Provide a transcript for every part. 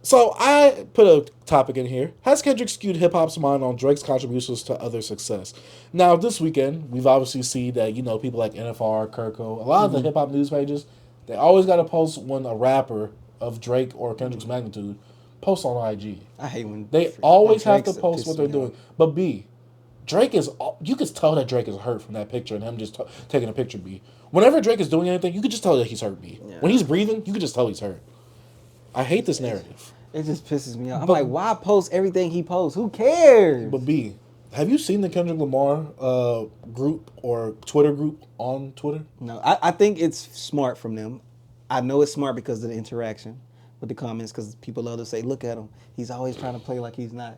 So I put a topic in here. Has Kendrick skewed hip hop's mind on Drake's contributions to other success? Now this weekend, we've obviously seen that people like NFR, Kirko, a lot of the hip hop news pages, they always got to post when a rapper of Drake or Kendrick's magnitude posts on IG. I hate They when always have Drake to post what pisses they're me off. doing. But B, Drake is. You could tell that Drake is hurt from that picture and him just taking a picture. B. Whenever Drake is doing anything, you could just tell that he's hurt. B. When Yeah, he's breathing, you could just tell he's hurt. I hate this narrative. it just pisses me off. I'm But like, why post everything he posts? Who cares? but B, have you seen the Kendrick Lamar group or Twitter group on Twitter? No, I think it's smart from them. I know it's smart because of the interaction with the comments. Because people love to say, "Look at him. He's always trying to play like he's not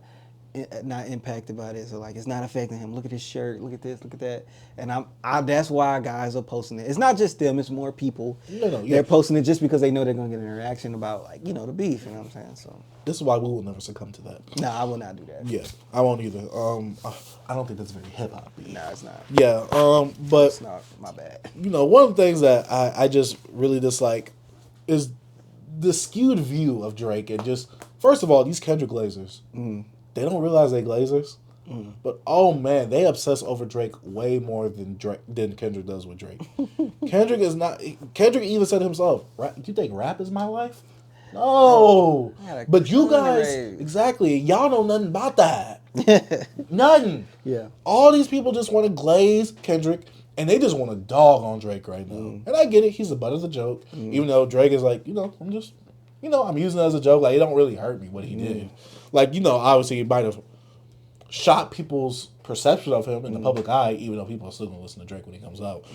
impacted by this, or like it's not affecting him. Look at his shirt. Look at this. Look at that." And that's why guys are posting it. It's not just them. It's more people. Yeah. They're posting it just because they know they're gonna get an interaction about the beef. You know what I'm saying? So This is why we will never succumb to that. no, I will not do that. Yeah, I won't either. I don't think that's very hip hop. No, it's not. Yeah. But It's not. My bad. one of the things that I just really dislike is the skewed view of Drake and just first of all these Kendrick Glazers. They don't realize they Glazers, but oh man, they obsess over Drake way more than Kendrick does with Drake. Kendrick is not. Kendrick even said himself, "You think rap is my life? No, I had a but you culinary guys rage. exactly. Y'all know nothing about that. Nothing. Yeah. All these people just want to glaze Kendrick, and they just want to dog on Drake right now. And I get it; he's the butt of the joke. Even though Drake is like, I'm just, I'm using it as a joke. Like it don't really hurt me what he did. Like obviously he might have shot people's perception of him in the public eye, even though people are still gonna listen to Drake when he comes out.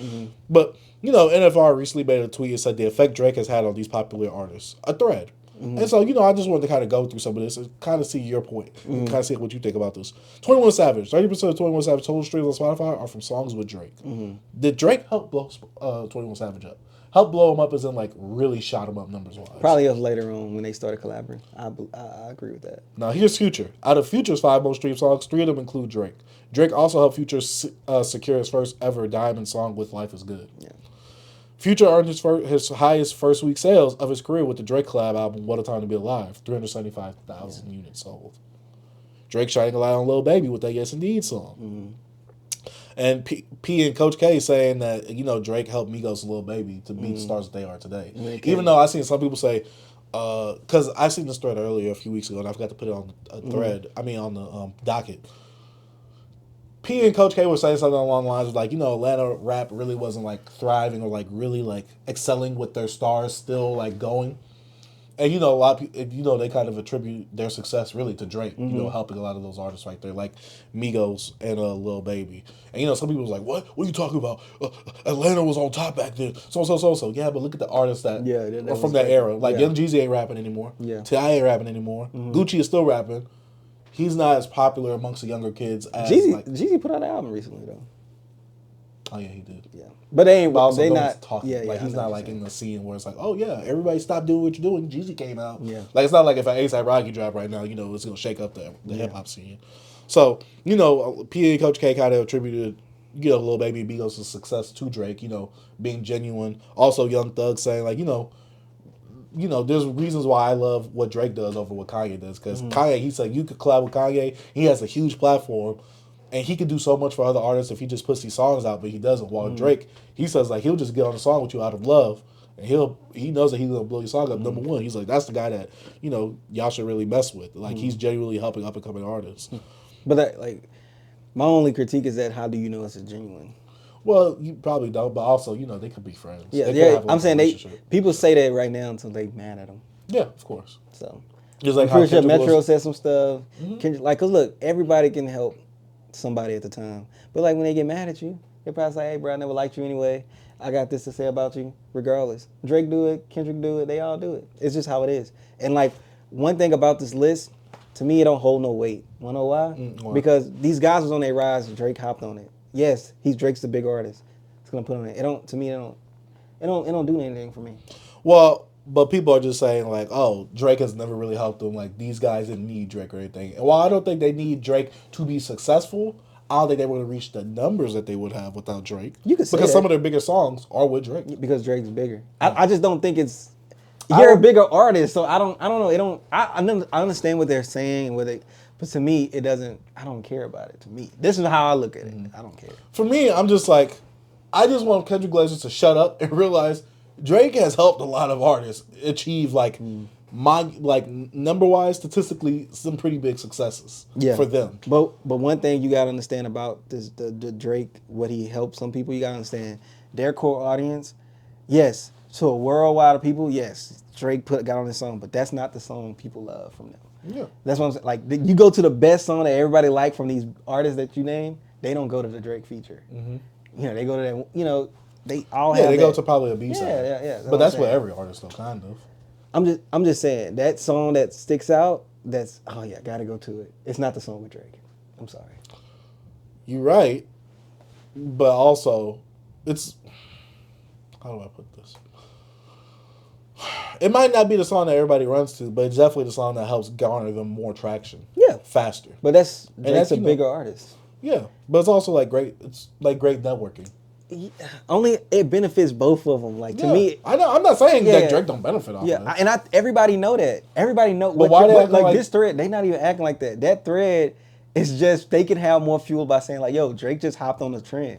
But NFR recently made a tweet and said the effect Drake has had on these popular artists, a thread. And so I just wanted to kind of go through some of this and kind of see your point, and kind of see what you think about this. 21 Savage, 30% of 21 Savage total streams on Spotify are from songs with Drake. Did Drake help blow 21 Savage up? Help blow him up as in like really shot him up numbers wise. Probably us later on when they started collaborating. I agree with that. Now here's Future. Out of Future's 5 most streamed songs, 3 of them include Drake. Drake also helped Future secure his first ever diamond song with "Life Is Good." Yeah. Future earned his highest first week sales of his career with the Drake collab album "What a Time to Be Alive," 375,000 units sold. Drake shining a light on Lil Baby with that "Yes Indeed" song. And P and Coach K saying that Drake helped Migos and Lil Baby to be the stars that they are today. Even though I seen some people say, because I seen this thread earlier a few weeks ago and I forgot to put it on a thread. I mean on the docket. P and Coach K were saying something along the lines of like Atlanta rap really wasn't like thriving or like really like excelling with their stars still like going. And a lot of people, they kind of attribute their success really to Drake, helping a lot of those artists right there, like Migos and Lil Baby. And some people was like, "What? What are you talking about? Atlanta was on top back then." So. Yeah, but look at the artists that that are from was that great. era. Like Yeah. Young Jeezy ain't rapping anymore. Yeah. T.I. ain't rapping anymore. Gucci is still rapping. He's not as popular amongst the younger kids as Jeezy put out an album recently though. Oh yeah, he did. Yeah, but they ain't. But also, they no one's not talking. Yeah, Like yeah. he's not like in the scene where it's like, oh yeah, everybody stop doing what you're doing. Jeezy came out. Yeah. Like it's not like if an A$AP Rocky drop right now, it's gonna shake up the hip hop scene. So P and Coach K kind of attributed Lil Baby and Migos' success to Drake. Being genuine. Also, Young Thug saying like there's reasons why I love what Drake does over what Kanye does. Because Kanye, he said you could collab with Kanye. He has a huge platform. And he could do so much for other artists if he just puts these songs out, but he doesn't. While Drake, he says like he'll just get on a song with you out of love, and he knows that he's gonna blow your song up. Number one, he's like that's the guy that y'all should really mess with. Like he's genuinely helping up and coming artists. But my only critique is that how do you know it's a genuine? Well, you probably don't, but also they could be friends. Yeah, They could yeah. have a I'm saying relationship. people say that right now until they mad at them. Yeah, of course. So Just like I'm how pretty sure Kendrick Metro was- said some stuff. Cause look, everybody can help somebody at the time. But like when they get mad at you, they probably say, "Hey, bro, I never liked you anyway. I got this to say about you." Regardless, Drake do it, Kendrick do it, they all do it. It's just how it is. And like one thing about this list, to me, it don't hold no weight. Wanna know why? Why? Because these guys was on their rise. Drake hopped on it. Yes, Drake's the big artist. It's gonna put on it. It don't. To me, it don't do anything for me. Well, but people are just saying like, oh, Drake has never really helped them. Like these guys didn't need Drake or anything. And while I don't think they need Drake to be successful, I don't think they would have reached the numbers that they would have without Drake. You could say because that. some of their biggest songs are with Drake. Because Drake's bigger. I just don't think it's. you're a bigger artist, so I don't know. It don't. I understand what they're saying, but to me, it doesn't. I don't care about it. To me, this is how I look at it. I don't care. For me, I'm just like, I just want Kendrick Lamar to shut up and realize Drake has helped a lot of artists achieve like number wise, statistically, some pretty big successes for them. But one thing you gotta understand about this, the Drake, what he helped some people, you gotta understand their core audience. Yes, to a worldwide of people, yes, Drake got on this song, but that's not the song people love from them. Yeah, that's what I'm saying. Like you go to the best song that everybody like from these artists that you name, they don't go to the Drake feature. Mm-hmm. You know, they go to that. You know, they all have. They that. go to probably a B side. Yeah. But that's what every artist though, kind of. I'm just saying that song that sticks out. That's gotta go to it. It's not the song with Drake. I'm sorry. You're right, but also, it's how do I put this? It might not be the song that everybody runs to, but it's definitely the song that helps garner them more traction. Yeah, faster. But that's Drake's a bigger artist. Yeah, but it's also like great. It's like great networking. Only it benefits both of them. Like to me, I know. I'm not saying that Drake don't benefit off of it. And everybody know that. Everybody know. But why they like this thread? They not even acting like that. That thread is just they can have more fuel by saying like, "Yo, Drake just hopped on the trend."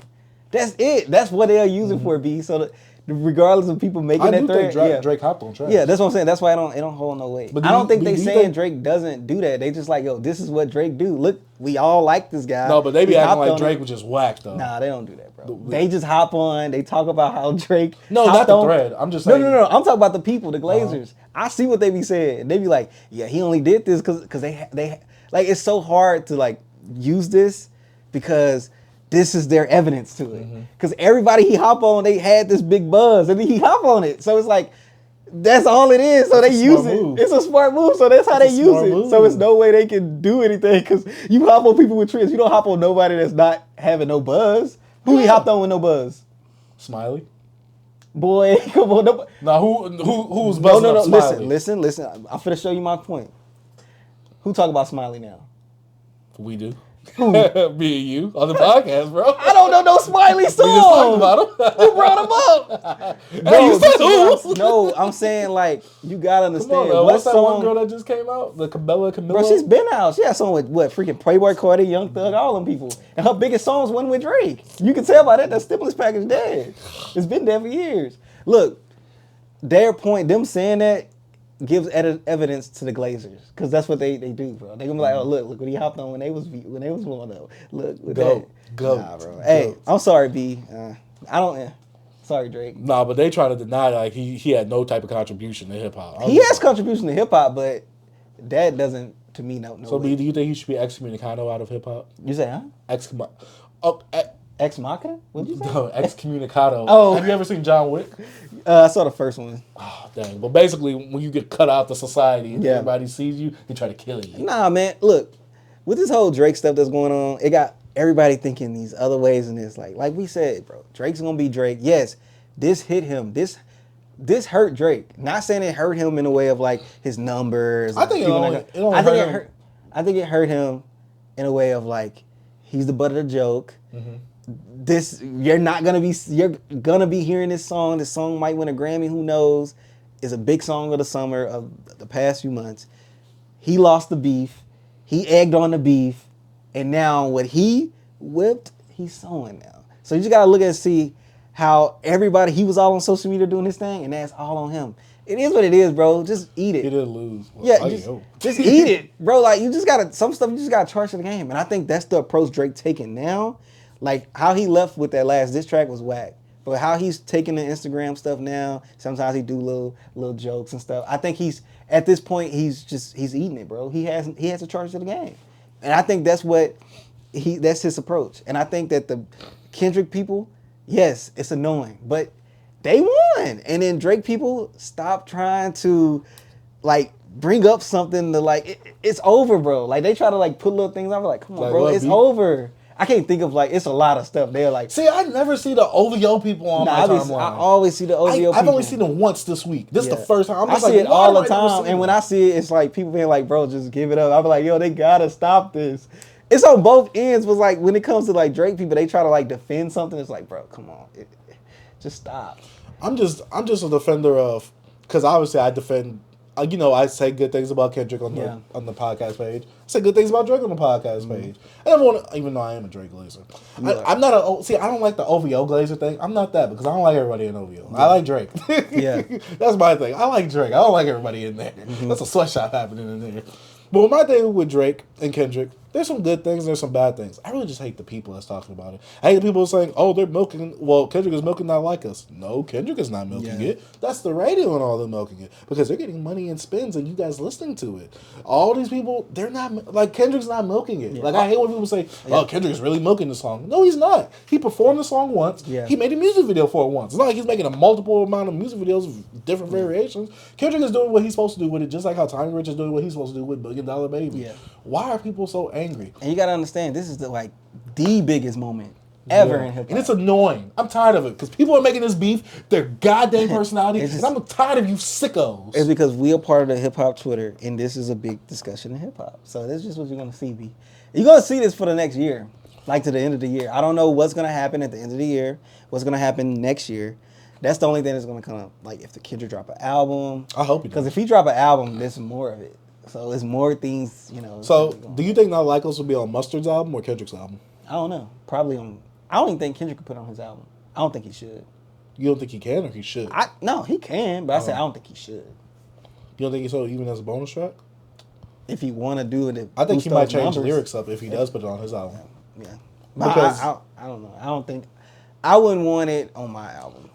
That's it. That's what they'll use it for. B. So regardless of people making that thread, Drake hopped on trend. Yeah, that's what I'm saying. That's why it don't hold no weight. But I don't think they saying Drake doesn't do that. They just like, yo, this is what Drake do. Look, we all like this guy. No, but they be acting like Drake was just whacked though. Nah, they don't do that, bro. They just hop on. They talk about how Drake. No, not the thread. I'm just saying. No. I'm talking about the people, the Glazers. I see what they be saying. They be like, yeah, he only did this because they like it's so hard to like use this because this is their evidence to it. Because everybody he hop on, they had this big buzz, and then he hop on it. So it's like, that's all it is. So they use it. It's a smart move. So that's how they use it. So it's no way they can do anything because you hop on people with trends. You don't hop on nobody that's not having no buzz. Who he hopped on with no buzz? Smiley. Boy, come on. Nobody. Now who's buzzing up Smiley? Listen. I'm finna show you my point. Who talk about Smiley now? We do. Me and you on the podcast, bro. I don't know no Smiley song. We just talked about him. You brought him up. Hey, you said who? No, I'm saying like you gotta understand. What's that one girl that just came out? The Camilla. Bro, she's been out. She had a song with what? Freaking Playboy Cardi, Young Thug, all them people. And her biggest songs went with Drake. You can tell by that. That stimulus package dead. It's been there for years. Look, their point, them saying that gives evidence to the Glazers because that's what they do, bro. They gonna be like, oh look what he hopped on when they was blowing up. Look with that. Nah, bro. Hey, I'm sorry, B. I don't. Sorry, Drake. Nah, but they try to deny like he had no type of contribution to hip hop. He has contribution to hip hop, but that doesn't to me no. So, B, do you think he should be excommunicado out of hip hop? You say, huh? Ex Machina? What'd you say? No, excommunicado. Oh. Have you ever seen John Wick? I saw the first one. Oh, dang. But basically, when you get cut out the society and everybody sees you, they try to kill you. Nah, man. Look, with this whole Drake stuff that's going on, it got everybody thinking these other ways, and it's like we said, bro, Drake's gonna be Drake. Yes, this hit him. This hurt Drake. Not saying it hurt him in a way of like his numbers. I think I think it hurt him in a way of like he's the butt of the joke. You're gonna be hearing this song. This song might win a Grammy. Who knows? It's a big song of the summer of the past few months. He lost the beef. He egged on the beef, and now what he whipped, he's sowing now. So you just gotta look and see how everybody. He was all on social media doing his thing, and that's all on him. It is what it is, bro. Just eat it. He didn't lose. Just eat it, bro. Like you just gotta some stuff. You just gotta charge to the game, and I think that's the approach Drake taking now. Like how he left with that last diss track was whack, but how he's taking the Instagram stuff now. Sometimes he do little jokes and stuff. I think he's at this point he's eating it, bro. He has to charge to the game, and I think that's that's his approach. And I think that the Kendrick people, yes, it's annoying, but they won. And then Drake people stop trying to like bring up something to like it's over, bro. Like they try to like put little things. I'm like, come on, bro, it's over. I can't think of like it's a lot of stuff. They're like, see, I never see the OVO people on my timeline. I always see the OVO people. I've only seen them once this week. This is the first time. I see it all the time, and when I see it, it's like people being like, "Bro, just give it up." I'm like, "Yo, they gotta stop this." It's on both ends. Was like when it comes to like Drake people, they try to like defend something. It's like, bro, come on, just stop. I'm just a defender of because obviously I defend. I say good things about Kendrick on the podcast page. I say good things about Drake on the podcast page. I never want to, even though I am a Drake glazer. I'm not I don't like the OVO glazer thing. I'm not that because I don't like everybody in OVO. I like Drake. Yeah. That's my thing. I like Drake. I don't like everybody in there. That's a sweatshop happening in there. But my thing with Drake and Kendrick, there's some good things, there's some bad things. I really just hate the people that's talking about it. I hate the people saying, oh, they're milking, Kendrick is milking not like us. No, Kendrick is not milking it. That's the radio and all them milking it. Because they're getting money and spins and you guys listening to it. All these people, they're not, like, Kendrick's not milking it. Yeah. Like, I hate when people say, oh, Kendrick is really milking the song. No, he's not. He performed the song once. Yeah. He made a music video for it once. It's not like he's making a multiple amount of music videos of different variations. Kendrick is doing what he's supposed to do with it, just like how Tommy Rich is doing what he's supposed to do with $1 Billion Baby. Yeah. Why are people so angry? And you gotta understand, this is the biggest moment ever in hip hop. And it's annoying. I'm tired of it because people are making this beef their goddamn personality. And I'm tired of you sickos. It's because we are part of the hip hop Twitter, and this is a big discussion in hip hop. So this is just what you're gonna see, B. You're gonna see this for the next year, like to the end of the year. I don't know what's gonna happen at the end of the year. What's gonna happen next year? That's the only thing that's gonna come up. Like if the Kendrick drop an album. I hope he does. Because if he drop an album, there's more of it. So there's more things, So do you think Not Like Us will be on Mustard's album or Kendrick's album? I don't know. Probably on. I don't even think Kendrick could put on his album. I don't think he should. You don't think he can or he should? No, he can, but I said I don't think he should. You don't think he should even as a bonus track? If he want to do it, I think he might change the lyrics up if he does put it on his album. Yeah, because I don't know. I don't think I wouldn't want it on my album.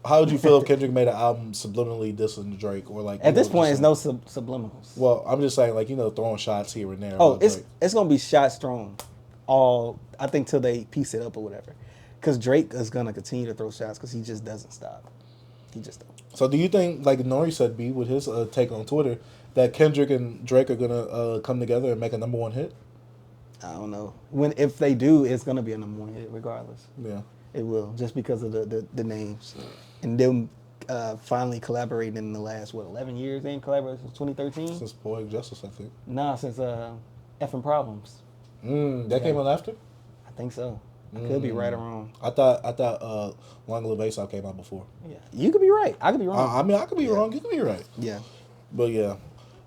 How would you feel if Kendrick made an album subliminally dissing Drake or like? At this point, it's no subliminals. Well, I'm just saying, throwing shots here and there. Oh, it's gonna be shots thrown, I think till they piece it up or whatever, because Drake is gonna continue to throw shots because he just doesn't stop. He just don't. So do you think, like Nori said, B with his take on Twitter, that Kendrick and Drake are gonna come together and make a #1 hit? I don't know. If they do, it's gonna be a #1 hit regardless. Yeah. It will, just because of the names. And them finally collaborating in the last, 11 years? They ain't collaborated since 2013? Since Poetic Justice, I think. Nah, since Effing Problems. That came out after? I think so. I could be right or wrong. I thought Long Live Aesop came out before. Yeah. You could be right. I could be wrong. I could be wrong. You could be right. Yeah. But yeah.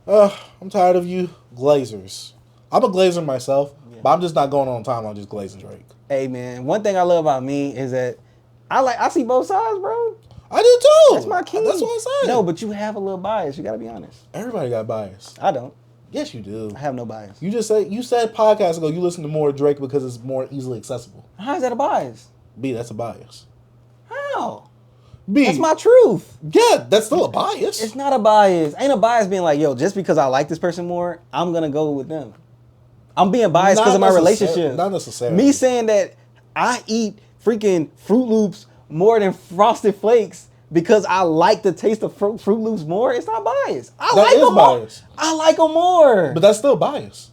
I'm tired of you glazers. I'm a glazer myself, but I'm just not going on time on just glazing Drake. Hey man, one thing I love about me is that I see both sides, bro. I do too. That's my key. That's what I said. No, but you have a little bias. You got to be honest. Everybody got bias. I don't. Yes, you do. I have no bias. You said podcasts ago you listen to more Drake because it's more easily accessible. How is that a bias? B, that's a bias. How? B, that's my truth. Yeah, that's still a bias. It's not a bias. Ain't a bias being like, yo, just because I like this person more, I'm gonna go with them. I'm being biased because of my relationship. Not necessarily. Me saying that I eat freaking Fruit Loops more than Frosted Flakes because I like the taste of Fruit Loops more, it's not bias. I like them more. I like them more. But that's still bias.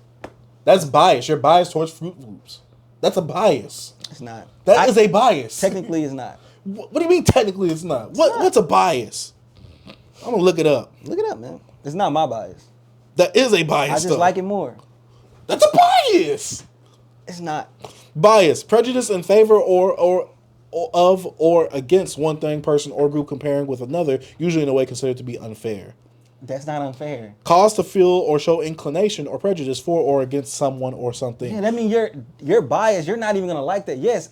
That's bias. You're biased towards Fruit Loops. That's a bias. It's not. That is a bias. Technically, it's not. What do you mean technically it's not? What's a bias? I'm going to look it up. Look it up, man. It's not my bias. That is a bias, I just like it more. That's a bias. It's not. Bias. Prejudice in favor or against one thing, person, or group comparing with another, usually in a way considered to be unfair. That's not unfair. Cause to feel or show inclination or prejudice for or against someone or something. Yeah, that means you're biased. You're not even gonna like that. Yes,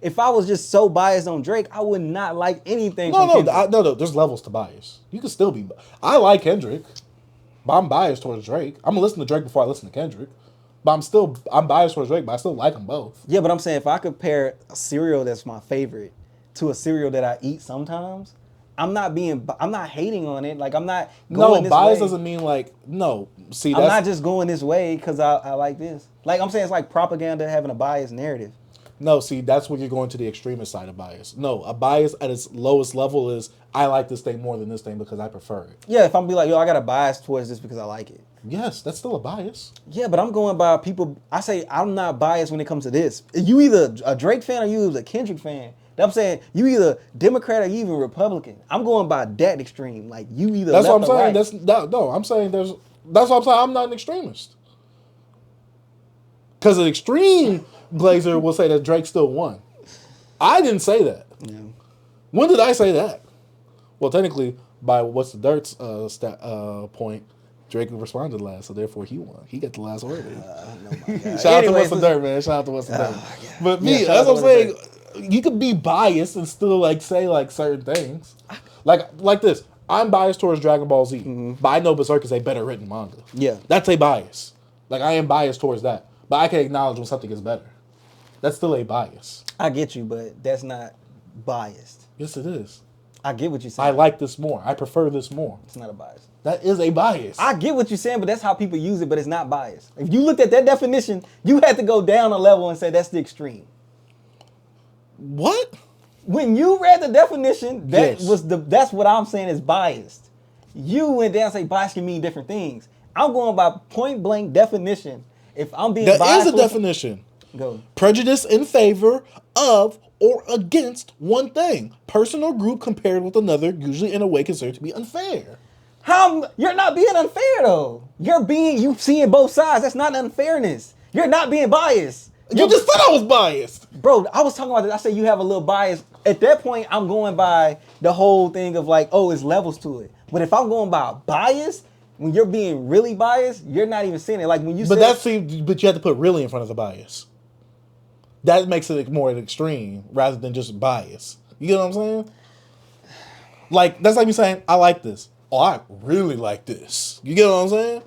if I was just so biased on Drake, I would not like anything. No. There's levels to bias. You can still be. I like Kendrick, but I'm biased towards Drake. I'm gonna listen to Drake before I listen to Kendrick. But I'm biased towards Drake, but I still like them both. Yeah, but I'm saying if I compare a cereal that's my favorite to a cereal that I eat sometimes, I'm not hating on it. Like I'm not going this bias way. Doesn't mean like no. See, I'm not just going this way because I like this. Like I'm saying, it's like propaganda having a biased narrative. No, see, that's when you're going to the extremist side of bias. No, a bias at its lowest level is I like this thing more than this thing because I prefer it. Yeah, if I'm be like, yo, I got a bias towards this because I like it. Yes, that's still a bias. Yeah, but I'm going by people. I say I'm not biased when it comes to this. You either a Drake fan or you a Kendrick fan. I'm saying you either Democrat or you even Republican. I'm going by that extreme. Like you either. That's left what I'm or saying. right. No. I'm saying that's what I'm saying. I'm not an extremist. Because an extreme glazer will say that Drake still won. I didn't say that. Yeah. When did I say that? Well, technically, by what's the dirt's point, Drake responded last, so therefore he won. He got the last word. Oh my God. Shout out to What's the Dirt, man. Shout out to What's the Dirt. Yeah. But me, Yeah, that's what I'm shout out to saying. You could be biased and still like say like certain things, like this. I'm biased towards Dragon Ball Z, but I know Berserk is a better written manga. Yeah. That's a bias. Like I am biased towards that, but I can acknowledge when something is better. That's still a bias. I get you, but that's not biased. Yes, it is. I get what you're saying. I like this more. I prefer this more. It's not a bias. That is a bias. I get what you're saying, but that's how people use it, but it's not biased. If you looked at that definition, you had to go down a level and say that's the extreme. What? When you read the definition, Yes. that's what I'm saying is biased. You went down and say bias can mean different things. I'm going by point blank definition. If I'm being That biased, is a definition. Go. Prejudice in favor of or against one thing, person or group compared with another, usually in a way considered to be unfair. You're not being unfair though. You seeing both sides. That's not unfairness. You're not being biased. You just said I was biased. Bro, I was talking about this. I said you have a little bias. At that point, I'm going by the whole thing of like, oh, it's levels to it. But if I'm going by bias, when you're being really biased, you're not even seeing it. Like when you But said, but you have to put really in front of the bias. That makes it more an extreme rather than just bias. You get what I'm saying? Like that's like me saying I like this. Oh, I really like this. You get what I'm saying?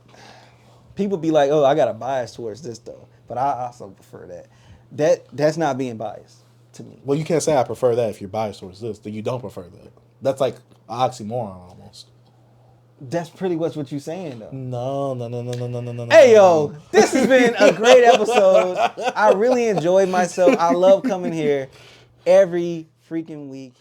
people be like, oh, I got a bias towards this though. But I also prefer that. That's not being biased to me. Well, you can't say I prefer that if you're biased towards this. Then you don't prefer that. That's like an oxymoron almost. That's pretty much what you're saying though. No. Hey yo, this has been a great episode. I really enjoyed myself. I love coming here every freaking week.